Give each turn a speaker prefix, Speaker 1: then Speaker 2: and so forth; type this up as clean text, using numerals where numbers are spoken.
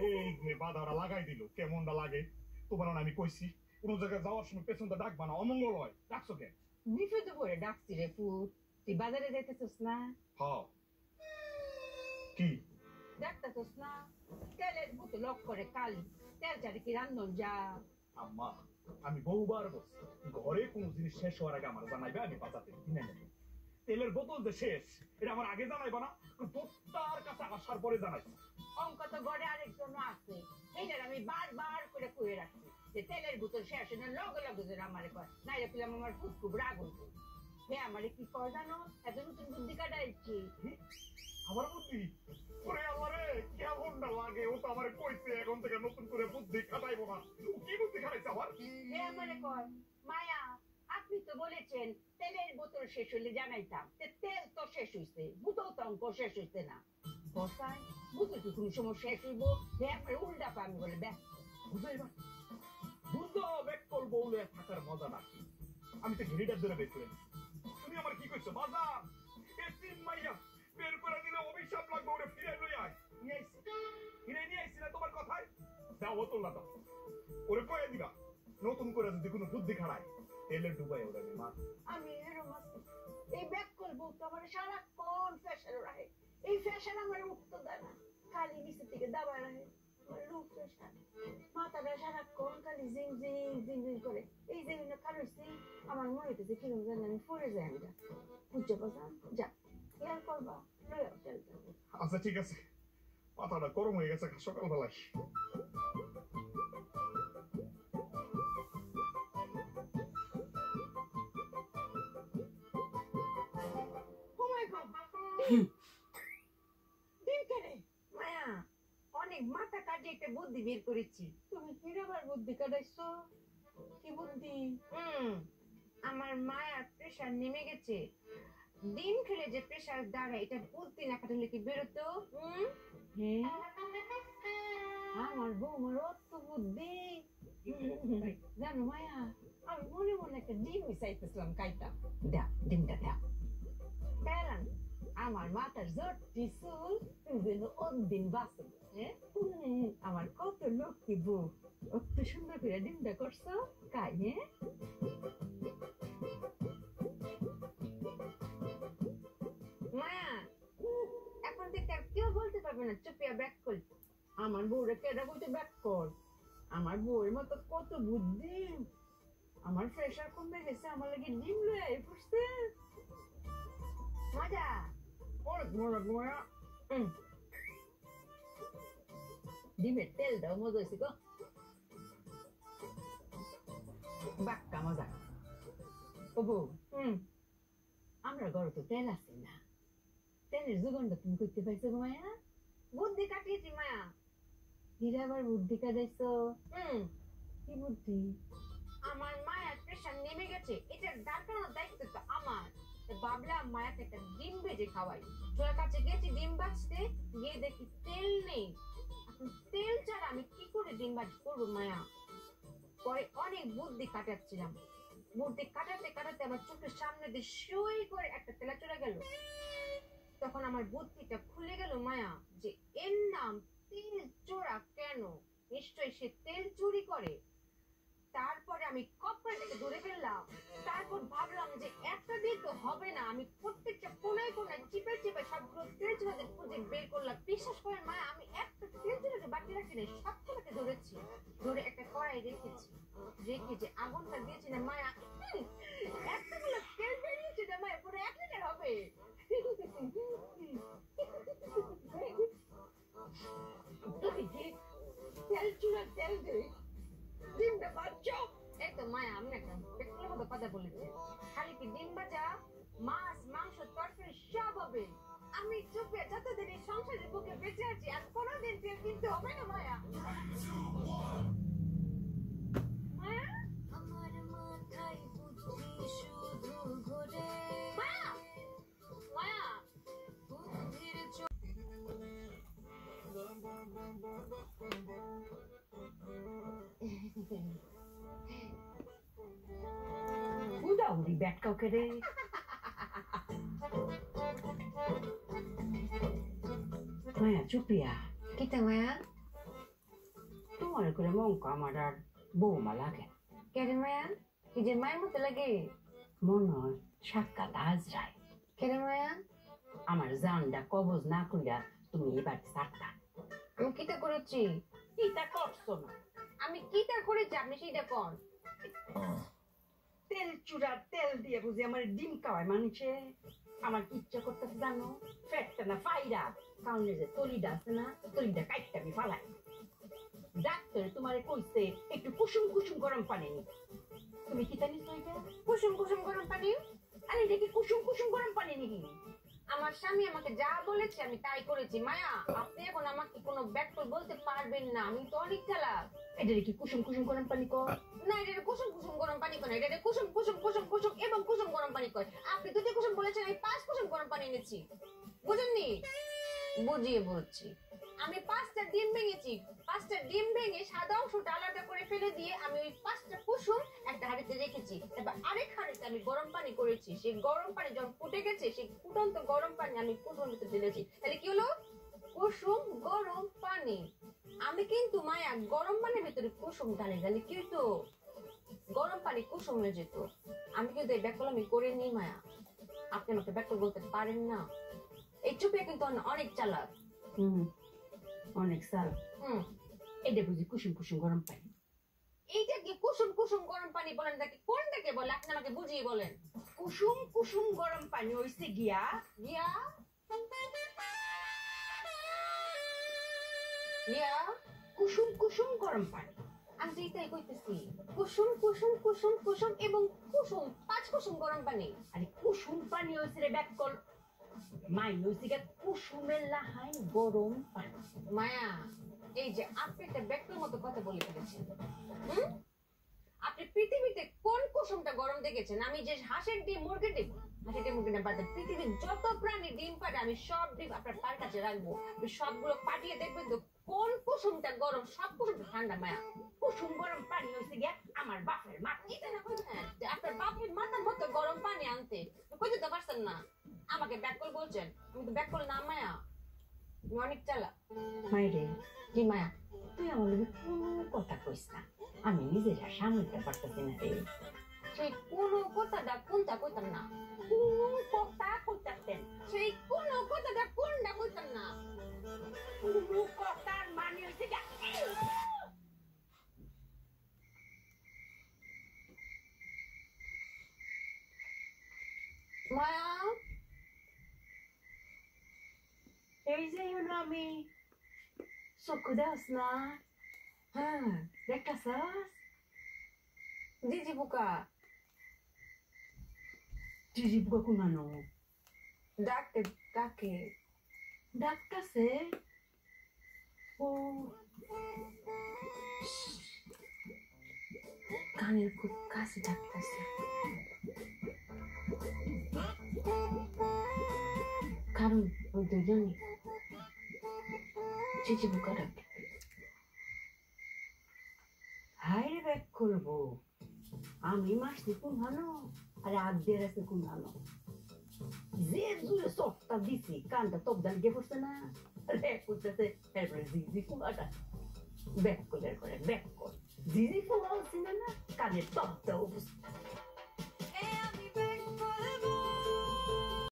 Speaker 1: এই যে বাধাটা লাগাই দিল, কেমনটা লাগে তোমার? আমি কইছি কোন জায়গায় যাওয়ার সময় পেছনটা ডাকবা না, অমঙ্গল হয়। ডাকছো কেন?
Speaker 2: বিপদে পড়ে ডাকছি রে পুত। তুই বাজারে যাইতেছিস না?
Speaker 1: হ্যাঁ। কি
Speaker 2: দেখতেছিস না তেলের বোতল লক করে কালি, তেল ছাড়া কি রান্ধন যা?
Speaker 1: আম্মা, আমি বহুবার বলছি ঘরে কোন জিনিস শেষ হওয়ার আগে আমার জানাইবে, আমি বাজাতে কিনে নেব। তেলের বোতল যে শেষ এটা আমার আগে জানাইবা না, দোস্তার কাছে আসার পরে জানাইছি।
Speaker 2: অঙ্ক তো ঘরে আরেকজন আছে, এইটার আমি বারবার করে কয়ে রাখছি যে তেলের বোতল শেষ না লগে লগে যেন আমারে কয়, নাইলে পেলাম আমার খুব খুব রাগ হইতো। হে আমারে কি কয় জানো, এত নতুন বুদ্ধি কাটাইছি।
Speaker 1: আমার বুদ্ধি? ওরে আমারে কেমনটা লাগে, ও তো আমারে কইছে এখন থেকে নতুন করে বুদ্ধি খাটাইবো না। ও কি বুদ্ধি খাটাইছে আবার?
Speaker 2: হে আমারে কয়, মায়া আপনি তো বলেছেন তেলের বোতল শেষ হইলে জানাইতাম, তেল তো শেষ হইছে, বোতল তো অঙ্ক শেষ হইছে না। বসাই বোতল কি কোন সময় শেষ হইব? হে আমারে উল্টা পামি বলে ব্যাস
Speaker 1: বুঝাইবা, বুঝো বেকল বউলে থাকার মজা না। আমি তো ঘিরিটার ধরে বের করে দিচ্ছি। তুমি আমার কি কইছো বাজার? এতিম মাইয়া বের করে দিলে অভিশাপ লাগবে, ওরে ফিরে লই আয়। নিয়ে আইছি, ফিরে নিয়ে আইছি না তোমার কথায়? দাও বোতল না দাও, ওরে কয়ে দিবা নতুন করে যদি কোনো বুদ্ধি খাড়ায় তেলে ডুবাই ওরে মা।
Speaker 2: আমি এরম আছি, এই ব্যাক করবো তো আমার সারাক্ষণ ফ্যাশন রাখে, এই ফ্যাশন আমার উঠতে দেয় না, খালি নিচে থেকে দাবা রাখে লুক ফ্যাশন। মাথাটা সারাক্ষণ খালি জিং জিং জিং জিং করে, এই যে খারুইছি আমার মনে হইতেছে কিরম যেন আমি পড়ে যাই। আমি বুঝতে পারলাম, যা কেয়ার করবা লয়ে তেলটা।
Speaker 1: আচ্ছা ঠিক আছে, মাথাটা গরম হয়ে গেছে সকালবেলায়।
Speaker 2: মায়া অনেক মাথা কাটিয়ে একটা বুদ্ধি বের করেছি। তুমি কিরবার বুদ্ধি কাটাইছো? কি বুদ্ধি? আমার মায়ার প্রেশার নেমে গেছে, ডিম খেলে যে প্রেশার দাঁড়ায় এটা বুদ্ধি না কাটালে কি বেরোতো? আমার বৌমার অত বুদ্ধি জানো মায়া, আমি মনে মনে একটা ডিম মিশাইতেছিলাম খাইতাম। দাও ডিমটা দাও। পেলাম আমার মাথার জোরটি চুল যেন অন্দিন বাঁচল। আমার কত লক্ষ্মী বউ, অত সুন্দর করে ডিমটা করছো খাই। মায়া এখন থেকে আর কেউ বলতে পারবে না চুপিয়া ব্যাক কর। আমার বউরে কেডা বলতে ব্যাক কর? আমার বউয়ের মতো কত বুদ্ধি। আমার প্রেশার কমে গেছে, আমার লাগে ডিম লয়ে ফুসছে। মজা অনেক মজা মায়া। ডিমের তেলটাও মজা হয়েছে গো, বাক্কা মজা। ও বউ, আমরা ঘরে তো তেল আছে না, তেলের যোগানটা তুমি করতে পারছো গো মায়া? বুদ্ধি কাটিয়েছি মায়া। ধীরে আবার বুদ্ধি কাটাইছো? কি বুদ্ধি? আমার মায়ের প্রেশার নেমে গেছে, এটার দাঁড়ানোর দায়িত্ব তো আমার। ভাবলাম মায়াকে একটা ডিম ভেজে খাওয়াই। তোর কাছে গেছি ডিম ভাজতে, গিয়ে দেখি তেল নেই। এখন তেল ছাড়া আমি কি করে ডিম ভাজ করবো মায়া? পরে অনেক বুদ্ধি কাটাচ্ছিলাম, বুদ্ধি কাটাতে কাটাতে আমার চোখের সামনে দিয়ে সই করে একটা তেলা চলে গেল। তখন আমার বুদ্ধিটা খুলে গেল মায়া, যে এর নাম তেল চোরা কেন, নিশ্চয়ই সে তেল চুরি করে। তারপরে আমি কপাল থেকে ধরে ফেললাম। তারপর ভাবলাম যে একটা দিয়ে তো হবে না, আমি প্রত্যেকটা কোনায় কোনায় চিপে চিপে সবগুলো তেল চোরাদের খুঁজে বের করলাম। বিশ্বাস করেন মায়া, আমি একটা তেল চোরাকে বাকি রাখিনি, সবগুলোকে ধরেছি। ধরে একটা কড়াই রেখেছি, রেখে যে আগুনটা দিয়েছি না মায়া, এতগুলো তেল বেরিয়েছে না মায়া, পুরো 1 লিটার হবে। তেল চুরা তেল দে ডিমটা বাচ্চা। এই তো মায়া আমি একটা পেট্রোলের মতো কথা বলেছি, খালি কি ডিম ভাজা, মাছ মাংস তরকারি সব হবে। আমি চুপে যতদিন এই সংসারের বুকে বেঁচে আছি আর কোনোদিন তেল কিনতে হবে না মায়া। মায়া আমার মাথায় বুদ্ধি শুধু ঘোরে। মায়া মায়া বুদ্ধির উড়ি ব্যাট কাউকে রে। মায়া চুপিয়া কেটে মায়া মনে করে মঙ্ক আমার আর বৌমা লাগে কেরে মায়া নিজের মায়ের মতো লাগে মনে হয় সাক্ষাৎ আজরায় কেরে মায়া আমার জানটা কবজ না কইরা তুমি এবার সারতা আমি কিটা করেছি কিটা করছো না আমি কিটা করেছি আপনি সেটা কোন তেল চূড়া তেল দিয়ে বুঝি আমার ডিম খাওয়ায় মানুষে আমার কি ইচ্ছা করতেছে জানো ফ্যাটটা না ফাইরা কারণে যে তলিটা আছে না তলিটা কাইটটা আমি ফালাই ডাক্তার তোমারে কইছে একটু কুসুম কুসুম গরম পানি নি তুমি কি জানিস এটা কুসুম কুসুম গরম পানি আরে এটা কি কুসুম কুসুম গরম পানি নাকি আমার স্বামী আমাকে যা বলেছে আমি তাই করেছি মায়া আপনি এখন আমাকে কোনো ব্যাকল বলতে পারবেন না আমি তো অনেক চালাক এটা কি কুসুম কুসুম গরম পানি কয় না এটা কুসুম কুসুম গরম পানি কয় না এটা কুসুম কুসুম কুসুম কুসুম এবং কুসুম গরম পানি কয় আপনি দুটি কুসুম বলেছেন আমি 5 কুসুম গরম পানি এনেছি বুঝেননি বুঝিয়ে বলছি আমি 5টা ডিম ভেঙেছি 5টা ডিম ভেঙে সাদা অংশটা আলাদা করে ফেলে দিয়ে আমি ওই 5টা কুসুম একটা হাঁড়িতে রেখেছি এবার আরেক হাঁড়িতে আমি গরম পানি করেছি সেই গরম পানি যখন ফুটে গেছে সেই ফুটন্ত গরম পানি আমি কুসুমের ভিতরে ঢেলেছি তাহলে কি হলো কুসুম গরম পানি আমি কিন্তু মায়া গরম পানির ভিতরে কুসুম ঢালি ঢালি কিন্তু গরম পানি কুসুম হয়ে যেত আমি কিন্তু এই ব্যাকল আমি করে নিই মায়া আপনি আমাকে ব্যাকল বলতে পারেন না এই চুপে কিন্তু অনেক চালাক অনেক সাল এটা বুঝি কুসুম কুসুম গরম পানি এইটা কি কুসুম কুসুম গরম পানি বলেন নাকি কোনটাকে বলে আপনি আমাকে বুঝিয়ে বলেন কুসুম কুসুম গরম পানি হইছে গিয়া গিয়া গিয়া কুসুম কুসুম গরম পানি আমি তো এটাই কইতেছি কুসুম কুসুম কুসুম কুসুম এবং কুসুম 5 কুসুম গরম পানি আরে কুসুম পানি হইছে রে ব্যাকল মাই হইছে গিয়া কুসুমের লাহাই গরম পানি মায়া এই যে আপনি একটা ব্যক্তির মতো কথা বলে ফেলেছেন আপনি পৃথিবীতে কোন কুসুমটা গরম দেখেছেন আমি যে হাঁসের ডিম মুরগির ডিম হাঁসের ডিম মুরগির ডিম বাদ পৃথিবীর যত প্রাণী ডিম পাড়ে আমি সব ডিম আপনার পার কাছে রাখবো আপনি সবগুলো পাঠিয়ে দেখবেন তো কোন কুসুমটা গরম সব কুসুমটা ঠান্ডা মায়া কুসুম গরম পানি হয়েছে গিয়া আমার বাপের মা এটা না বলছেন আপনার বাপের মাথার মতো গরম পানি আনতে কই দিতে পারছেন না আমাকে ব্যাকল বলছেন আমি তো ব্যাকল না মায়া অনেক চালা মাইরে কি মায়া তুই আমার লগে কোনো কথা কইস না আমি নিজেরা সামলাতে পারতেছি না রে সেই কোনো কথাটা কোনটা কইতাম না কোনো কথা কইতাছেন সেই কোনো কথাটা কোনটা কইতাম না কোনো কথার মানে হইছে মায়া এই যে হলো আমি চক্ষু দাস না হ্যাঁ দেখতাছস জিজি বুকা কুনানো ডাকতে কাকে ডাকতাছে ও কানের খুব কাছে ডাকতাছে কারণ ওই দুজনই জিজি বুকা ডাকে হাই রে ব্যাক করবো আমি মাসি কোন ভালো আরে আদ্যের আছে কোন ভালো যে জুড়ে সবটা দিছি কানটা তপ দান গে পড়ছে না ব্যাক করতেছে এরপরে জিজি ফুলাটা ব্যাক করে ব্যাক কর জিজি ফুলা হচ্ছে না কানের তপটা অবস্থা